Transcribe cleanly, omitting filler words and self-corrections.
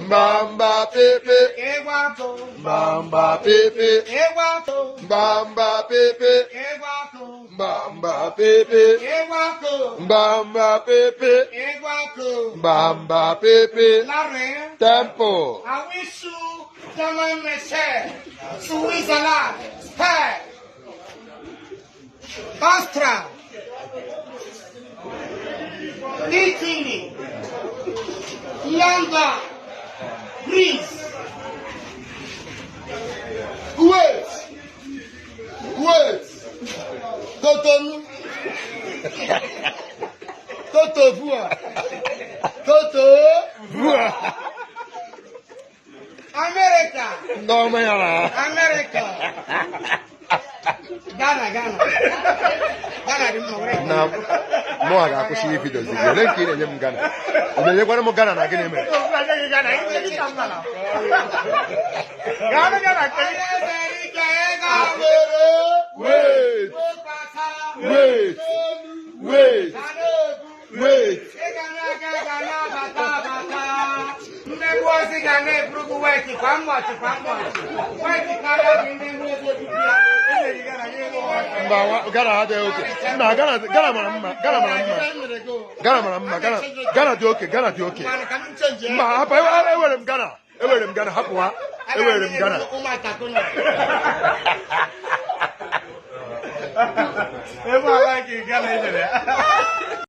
Mbamba pepe. Mbamba pepe. Mbamba pepe. Mbamba pepe. Mbamba pepe. Mbamba pepe. Tempo. Awisu German Messe, Switzerland, Spain, Austria, Italy, London, Greece, Kuwait, Cotonou, Cote d'Ivoire, America. No, man. America. Ghana. Na mo aga akwụsị ihe video zigi ole nke ị na-enye m Ghana ọ na-enyekwara m Ghana na gịnị mere wait Ghana adịghị oke mba Ghana mara mma Ghana dị oke mba hapụ ewere m Ghana hapụ ha ewere m Ghana Ghana